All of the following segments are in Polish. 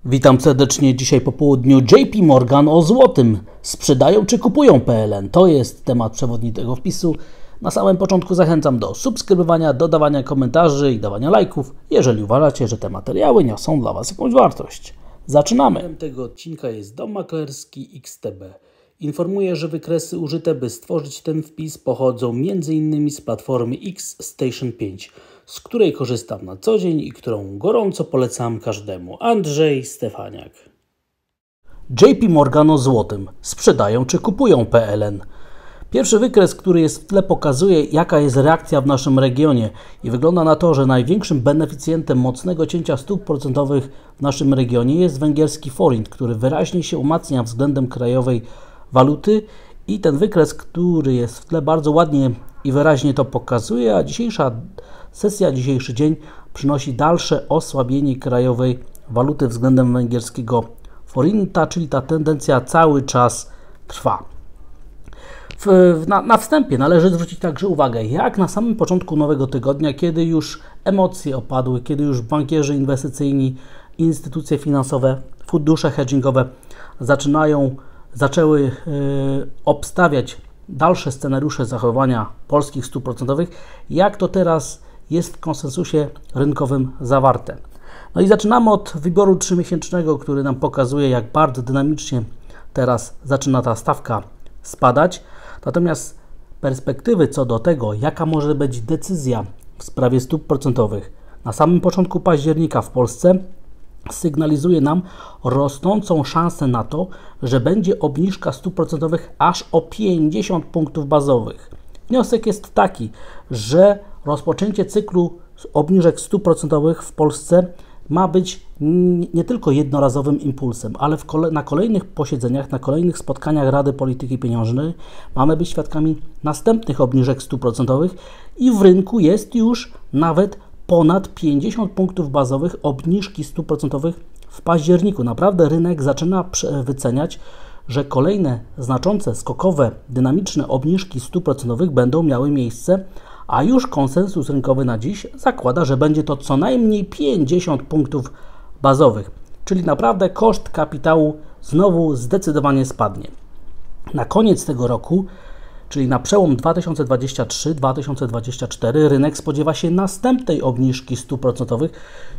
Witam serdecznie dzisiaj po południu. JP Morgan o złotym. Sprzedają czy kupują PLN? To jest temat przewodni tego wpisu. Na samym początku zachęcam do subskrybowania, dodawania komentarzy i dawania lajków, jeżeli uważacie, że te materiały niosą dla Was jakąś wartość. Zaczynamy. Temat tego odcinka jest dom maklerski XTB. Informuję, że wykresy użyte, by stworzyć ten wpis, pochodzą m.in. z platformy X-Station 5, z której korzystam na co dzień i którą gorąco polecam każdemu. Andrzej Stefaniak. JP Morgan o złotym. Sprzedają czy kupują PLN? Pierwszy wykres, który jest w tle, pokazuje, jaka jest reakcja w naszym regionie i wygląda na to, że największym beneficjentem mocnego cięcia stóp procentowych w naszym regionie jest węgierski forint, który wyraźnie się umacnia względem krajowej waluty i ten wykres, który jest w tle, bardzo ładnie i wyraźnie to pokazuje, a dzisiejsza sesja, dzisiejszy dzień przynosi dalsze osłabienie krajowej waluty względem węgierskiego forinta, czyli ta tendencja cały czas trwa. Na wstępie należy zwrócić także uwagę, jak na samym początku nowego tygodnia, kiedy już emocje opadły, kiedy już bankierzy inwestycyjni, instytucje finansowe, fundusze hedgingowe zaczęły obstawiać dalsze scenariusze zachowania polskich stóp procentowych, jak to teraz jest w konsensusie rynkowym zawarte. No i zaczynamy od wyboru 3-miesięcznego, który nam pokazuje, jak bardzo dynamicznie teraz zaczyna ta stawka spadać. Natomiast perspektywy co do tego, jaka może być decyzja w sprawie stóp procentowych na samym początku października w Polsce, sygnalizuje nam rosnącą szansę na to, że będzie obniżka stóp procentowych aż o 50 punktów bazowych. Wniosek jest taki, że rozpoczęcie cyklu obniżek stóp procentowych w Polsce ma być nie tylko jednorazowym impulsem, ale na kolejnych posiedzeniach, na kolejnych spotkaniach Rady Polityki Pieniężnej mamy być świadkami następnych obniżek stóp procentowych i w rynku jest już nawet ponad 50 punktów bazowych obniżki stóp procentowych w październiku. Naprawdę rynek zaczyna wyceniać, że kolejne znaczące, skokowe, dynamiczne obniżki stóp procentowych będą miały miejsce, a już konsensus rynkowy na dziś zakłada, że będzie to co najmniej 50 punktów bazowych, czyli naprawdę koszt kapitału znowu zdecydowanie spadnie. Na koniec tego roku, czyli na przełom 2023-2024, rynek spodziewa się następnej obniżki stóp procentowych,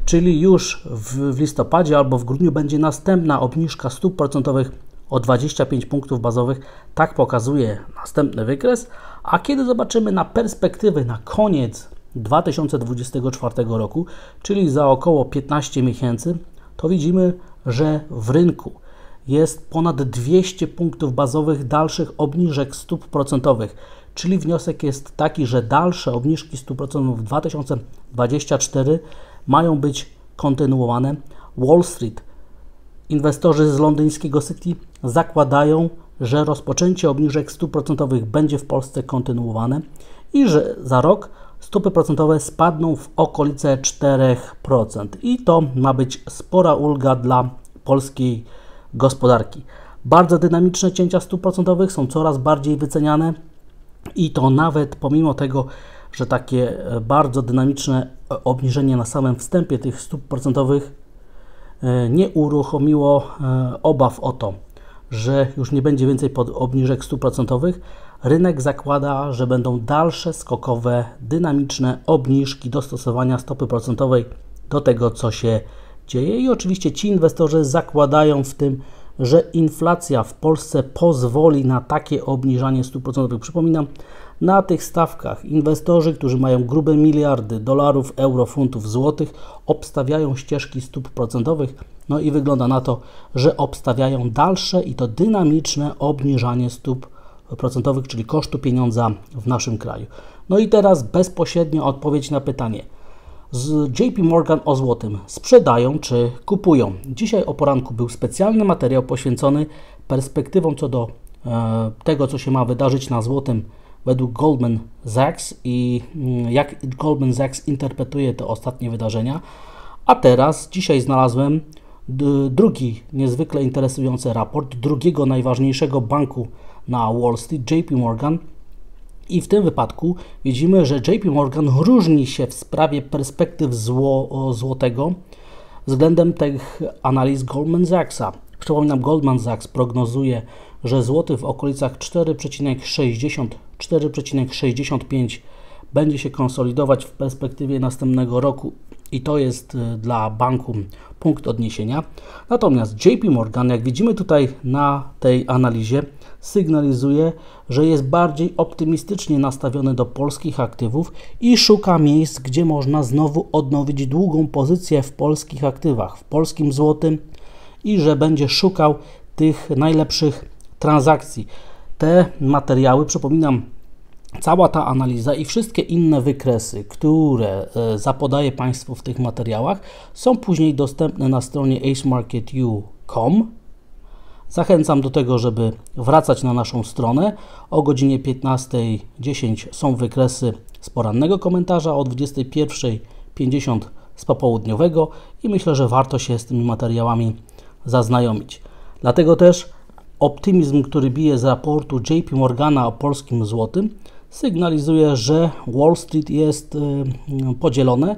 czyli już w listopadzie albo w grudniu będzie następna obniżka stóp procentowych o 25 punktów bazowych. Tak pokazuje następny wykres. A kiedy zobaczymy na perspektywy na koniec 2024 roku, czyli za około 15 miesięcy, to widzimy, że w rynku jest ponad 200 punktów bazowych dalszych obniżek stóp procentowych. Czyli wniosek jest taki, że dalsze obniżki stóp procentowych w 2024 mają być kontynuowane. Wall Street, inwestorzy z londyńskiego City zakładają, że rozpoczęcie obniżek stóp procentowych będzie w Polsce kontynuowane i że za rok stopy procentowe spadną w okolice 4%. I to ma być spora ulga dla polskiej gospodarki. Bardzo dynamiczne cięcia stóp procentowych są coraz bardziej wyceniane i to nawet pomimo tego, że takie bardzo dynamiczne obniżenie na samym wstępie tych stóp procentowych nie uruchomiło obaw o to, że już nie będzie więcej obniżek stóp procentowych. Rynek zakłada, że będą dalsze skokowe, dynamiczne obniżki dostosowania stopy procentowej do tego, co się dzieje. I oczywiście ci inwestorzy zakładają w tym, że inflacja w Polsce pozwoli na takie obniżanie stóp procentowych. Przypominam, na tych stawkach inwestorzy, którzy mają grube miliardy dolarów, euro, funtów, złotych, obstawiają ścieżki stóp procentowych. No i wygląda na to, że obstawiają dalsze i to dynamiczne obniżanie stóp procentowych, czyli kosztu pieniądza w naszym kraju. No i teraz bezpośrednio odpowiedź na pytanie. Z JP Morgan o złotym. Sprzedają czy kupują? Dzisiaj o poranku był specjalny materiał poświęcony perspektywom co do tego, co się ma wydarzyć na złotym według Goldman Sachs i jak Goldman Sachs interpretuje te ostatnie wydarzenia. A teraz, dzisiaj znalazłem drugi niezwykle interesujący raport drugiego najważniejszego banku na Wall Street, JP Morgan. I w tym wypadku widzimy, że JP Morgan różni się w sprawie perspektyw złotego względem tych analiz Goldman Sachsa. Przypominam, Goldman Sachs prognozuje, że złoty w okolicach 4,60-4,65 będzie się konsolidować w perspektywie następnego roku i to jest dla banku punkt odniesienia. Natomiast JP Morgan, jak widzimy tutaj na tej analizie, sygnalizuje, że jest bardziej optymistycznie nastawiony do polskich aktywów i szuka miejsc, gdzie można znowu odnowić długą pozycję w polskich aktywach, w polskim złotym i że będzie szukał tych najlepszych transakcji. Te materiały, przypominam, cała ta analiza i wszystkie inne wykresy, które zapodaję Państwu w tych materiałach, są później dostępne na stronie acemarketu.com. Zachęcam do tego, żeby wracać na naszą stronę. O godzinie 15:10 są wykresy z porannego komentarza, o 21:50 z popołudniowego i myślę, że warto się z tymi materiałami zaznajomić. Dlatego też optymizm, który bije z raportu JP Morgana o polskim złotym, sygnalizuje, że Wall Street jest podzielone,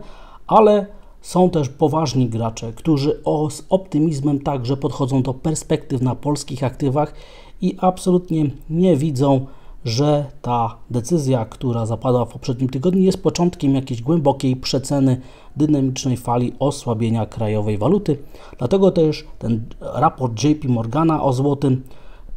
ale są też poważni gracze, którzy z optymizmem także podchodzą do perspektyw na polskich aktywach i absolutnie nie widzą, że ta decyzja, która zapadła w poprzednim tygodniu, jest początkiem jakiejś głębokiej przeceny dynamicznej fali osłabienia krajowej waluty. Dlatego też ten raport JP Morgana o złotym,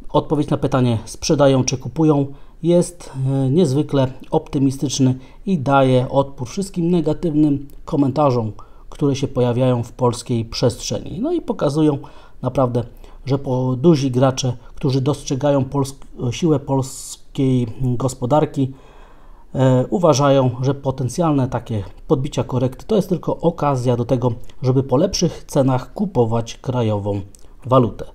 odpowiedź na pytanie sprzedają czy kupują, jest niezwykle optymistyczny i daje odpór wszystkim negatywnym komentarzom, które się pojawiają w polskiej przestrzeni. No i pokazują naprawdę, że duzi gracze, którzy dostrzegają siłę polskiej gospodarki, uważają, że potencjalne takie podbicia korekty to jest tylko okazja do tego, żeby po lepszych cenach kupować krajową walutę.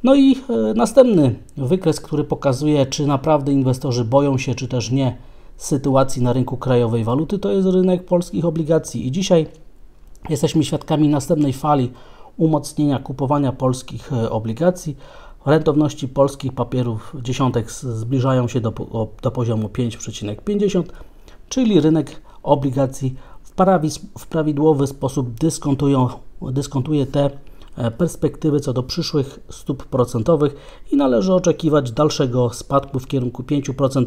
No i następny wykres, który pokazuje, czy naprawdę inwestorzy boją się, czy też nie sytuacji na rynku krajowej waluty, to jest rynek polskich obligacji. I dzisiaj jesteśmy świadkami następnej fali umocnienia kupowania polskich obligacji. Rentowności polskich papierów dziesiątek zbliżają się do poziomu 5,50, czyli rynek obligacji w prawidłowy sposób dyskontuje te perspektywy co do przyszłych stóp procentowych i należy oczekiwać dalszego spadku w kierunku 5%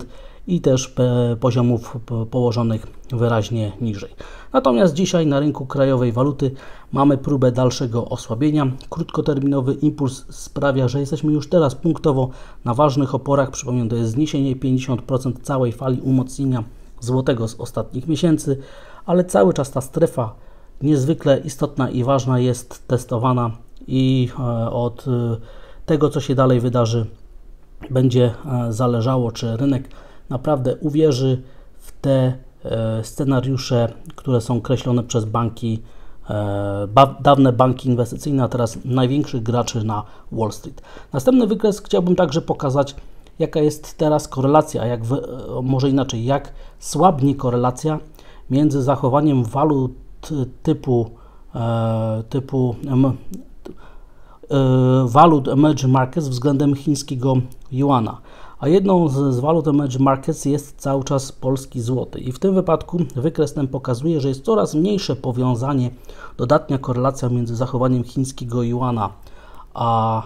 i też poziomów położonych wyraźnie niżej. Natomiast dzisiaj na rynku krajowej waluty mamy próbę dalszego osłabienia. Krótkoterminowy impuls sprawia, że jesteśmy już teraz punktowo na ważnych oporach. Przypomnę, to jest zniesienie 50% całej fali umocnienia złotego z ostatnich miesięcy, ale cały czas ta strefa niezwykle istotna i ważna jest testowana i od tego, co się dalej wydarzy, będzie zależało, czy rynek naprawdę uwierzy w te scenariusze, które są kreślone przez banki, dawne banki inwestycyjne, a teraz największych graczy na Wall Street. Następny wykres chciałbym także pokazać, jaka jest teraz korelacja, może inaczej, jak słabnie korelacja między zachowaniem walut typu walut emerging markets względem chińskiego juana. A jedną z walut emerging markets jest cały czas polski złoty. I w tym wypadku wykres ten pokazuje, że jest coraz mniejsze powiązanie, dodatnia korelacja między zachowaniem chińskiego juana a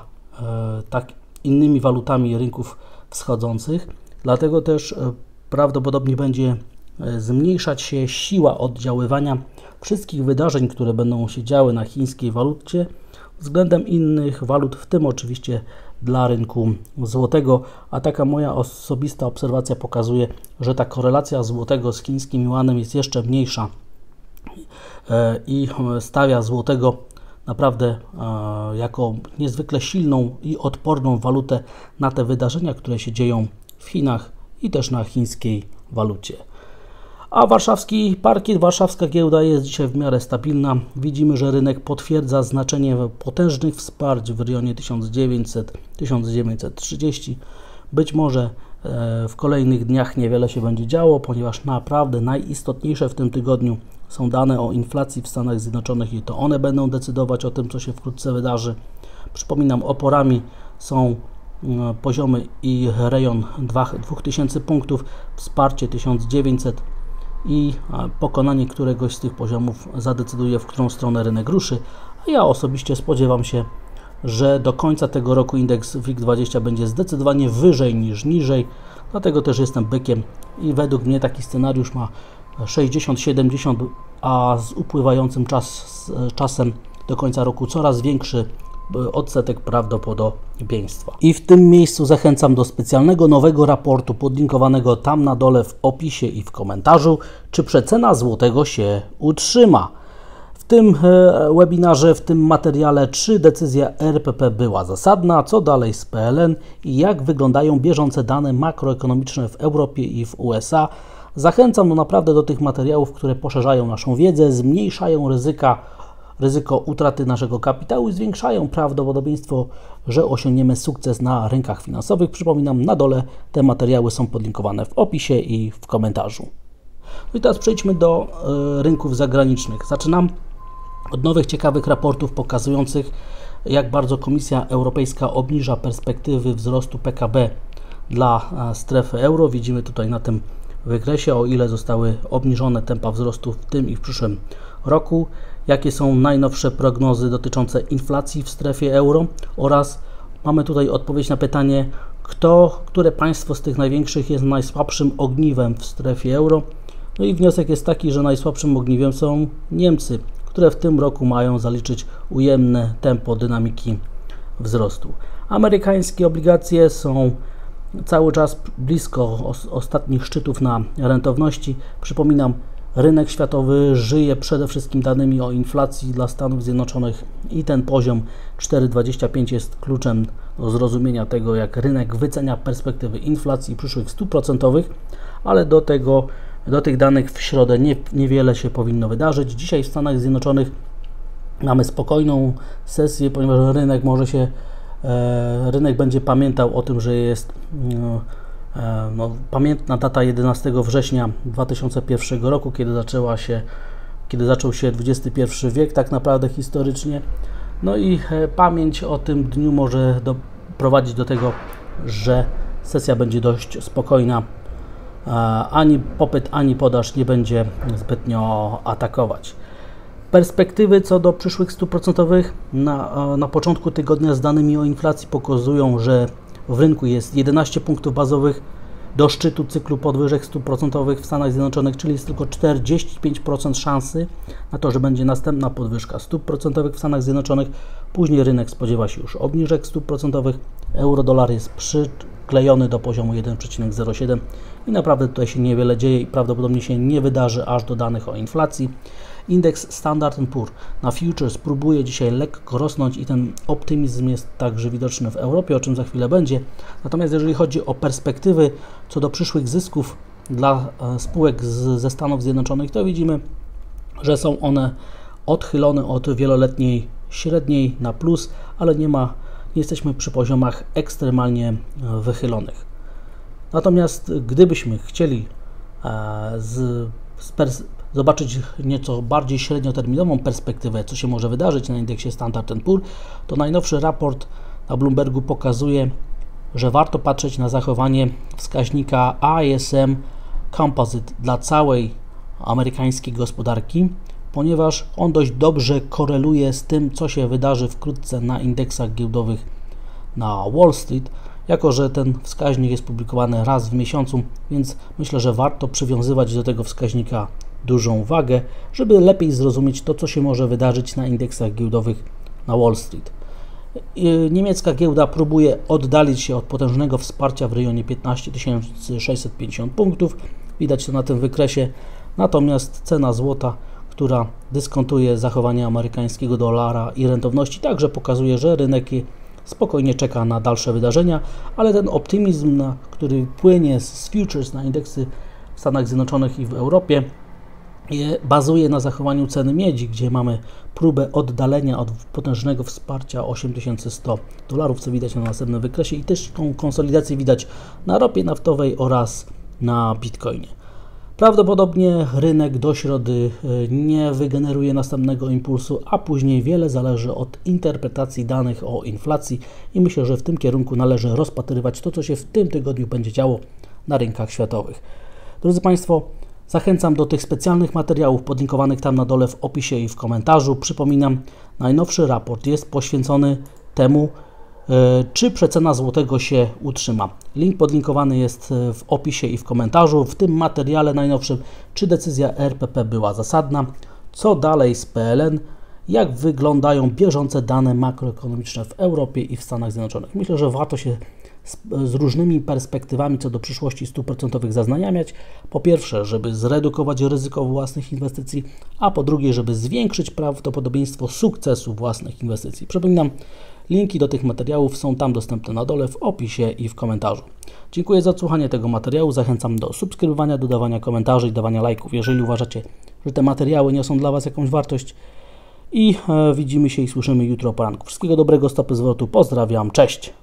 tak innymi walutami rynków wschodzących. Dlatego też prawdopodobnie będzie zmniejszać się siła oddziaływania wszystkich wydarzeń, które będą się działy na chińskiej walucie względem innych walut, w tym oczywiście dla rynku złotego, a taka moja osobista obserwacja pokazuje, że ta korelacja złotego z chińskim juanem jest jeszcze mniejsza i stawia złotego naprawdę jako niezwykle silną i odporną walutę na te wydarzenia, które się dzieją w Chinach i też na chińskiej walucie. A warszawski parkiet, warszawska giełda jest dzisiaj w miarę stabilna. Widzimy, że rynek potwierdza znaczenie potężnych wsparć w rejonie 1900-1930. Być może w kolejnych dniach niewiele się będzie działo, ponieważ naprawdę najistotniejsze w tym tygodniu są dane o inflacji w Stanach Zjednoczonych i to one będą decydować o tym, co się wkrótce wydarzy. Przypominam, oporami są poziomy i rejon 2000 punktów, wsparcie 1900 i pokonanie któregoś z tych poziomów zadecyduje, w którą stronę rynek ruszy, a ja osobiście spodziewam się, że do końca tego roku indeks WIG20 będzie zdecydowanie wyżej niż niżej, dlatego też jestem bykiem i według mnie taki scenariusz ma 60-70, a z upływającym czasem do końca roku coraz większy odsetek prawdopodobieństwa. I w tym miejscu zachęcam do specjalnego nowego raportu podlinkowanego tam na dole w opisie i w komentarzu, czy przecena złotego się utrzyma. W tym webinarze, w tym materiale, czy decyzja RPP była zasadna, co dalej z PLN i jak wyglądają bieżące dane makroekonomiczne w Europie i w USA. Zachęcam naprawdę do tych materiałów, które poszerzają naszą wiedzę, zmniejszają ryzyko utraty naszego kapitału i zwiększają prawdopodobieństwo, że osiągniemy sukces na rynkach finansowych. Przypominam, na dole te materiały są podlinkowane w opisie i w komentarzu. No i teraz przejdźmy do rynków zagranicznych. Zaczynam od nowych, ciekawych raportów pokazujących, jak bardzo Komisja Europejska obniża perspektywy wzrostu PKB dla strefy euro. Widzimy tutaj na tym wykresie, o ile zostały obniżone tempa wzrostu w tym i w przyszłym roku, jakie są najnowsze prognozy dotyczące inflacji w strefie euro oraz mamy tutaj odpowiedź na pytanie, które państwo z tych największych jest najsłabszym ogniwem w strefie euro. No i wniosek jest taki, że najsłabszym ogniwem są Niemcy, które w tym roku mają zaliczyć ujemne tempo dynamiki wzrostu. Amerykańskie obligacje są cały czas blisko ostatnich szczytów na rentowności. Przypominam, rynek światowy żyje przede wszystkim danymi o inflacji dla Stanów Zjednoczonych i ten poziom 4,25 jest kluczem do zrozumienia tego, jak rynek wycenia perspektywy inflacji przyszłych stóp procentowych, ale do tych danych w środę niewiele się powinno wydarzyć. Dzisiaj w Stanach Zjednoczonych mamy spokojną sesję, ponieważ rynek będzie pamiętał o tym, że jest pamiętna data 11 września 2001 roku, kiedy zaczął się XXI wiek tak naprawdę historycznie. No i pamięć o tym dniu może doprowadzić do tego, że sesja będzie dość spokojna. Ani popyt, ani podaż nie będzie zbytnio atakować. Perspektywy co do przyszłych stóp procentowych na początku tygodnia z danymi o inflacji pokazują, że w rynku jest 11 punktów bazowych do szczytu cyklu podwyżek stóp procentowych w Stanach Zjednoczonych, czyli jest tylko 45% szansy na to, że będzie następna podwyżka stóp procentowych w Stanach Zjednoczonych. Później rynek spodziewa się już obniżek stóp procentowych. Euro-dolar jest przyklejony do poziomu 1,07 i naprawdę tutaj się niewiele dzieje i prawdopodobnie się nie wydarzy aż do danych o inflacji. Indeks Standard & Poor na futures próbuje dzisiaj lekko rosnąć i ten optymizm jest także widoczny w Europie, o czym za chwilę będzie. Natomiast jeżeli chodzi o perspektywy co do przyszłych zysków dla spółek ze Stanów Zjednoczonych, to widzimy, że są one odchylone od wieloletniej średniej na plus, ale nie jesteśmy przy poziomach ekstremalnie wychylonych. Natomiast gdybyśmy chcieli zobaczyć nieco bardziej średnioterminową perspektywę, co się może wydarzyć na indeksie Standard & Poor, to najnowszy raport na Bloombergu pokazuje, że warto patrzeć na zachowanie wskaźnika ISM Composite dla całej amerykańskiej gospodarki, ponieważ on dość dobrze koreluje z tym, co się wydarzy wkrótce na indeksach giełdowych na Wall Street, jako że ten wskaźnik jest publikowany raz w miesiącu, więc myślę, że warto przywiązywać do tego wskaźnika dużą wagę, żeby lepiej zrozumieć to, co się może wydarzyć na indeksach giełdowych na Wall Street. Niemiecka giełda próbuje oddalić się od potężnego wsparcia w rejonie 15 650 punktów. Widać to na tym wykresie. Natomiast cena złota, która dyskontuje zachowanie amerykańskiego dolara i rentowności, także pokazuje, że rynek spokojnie czeka na dalsze wydarzenia, ale ten optymizm, który płynie z futures na indeksy w Stanach Zjednoczonych i w Europie, bazuje na zachowaniu ceny miedzi, gdzie mamy próbę oddalenia od potężnego wsparcia $8100, co widać na następnym wykresie i też tą konsolidację widać na ropie naftowej oraz na Bitcoinie. Prawdopodobnie rynek do środy nie wygeneruje następnego impulsu, a później wiele zależy od interpretacji danych o inflacji i myślę, że w tym kierunku należy rozpatrywać to, co się w tym tygodniu będzie działo na rynkach światowych. Drodzy Państwo, Zachęcam do tych specjalnych materiałów podlinkowanych tam na dole w opisie i w komentarzu. Przypominam, najnowszy raport jest poświęcony temu, czy przecena złotego się utrzyma. Link podlinkowany jest w opisie i w komentarzu. W tym materiale najnowszym, czy decyzja RPP była zasadna, co dalej z PLN, jak wyglądają bieżące dane makroekonomiczne w Europie i w Stanach Zjednoczonych. Myślę, że warto się z różnymi perspektywami co do przyszłości stóp procentowych zaznajamiać. Po pierwsze, żeby zredukować ryzyko własnych inwestycji, a po drugie, żeby zwiększyć prawdopodobieństwo sukcesu własnych inwestycji. Przypominam, linki do tych materiałów są tam dostępne na dole w opisie i w komentarzu. Dziękuję za odsłuchanie tego materiału. Zachęcam do subskrybowania, dodawania komentarzy i dawania lajków, jeżeli uważacie, że te materiały niosą dla Was jakąś wartość. I widzimy się i słyszymy jutro o poranku. Wszystkiego dobrego, stopy zwrotu. Pozdrawiam, cześć!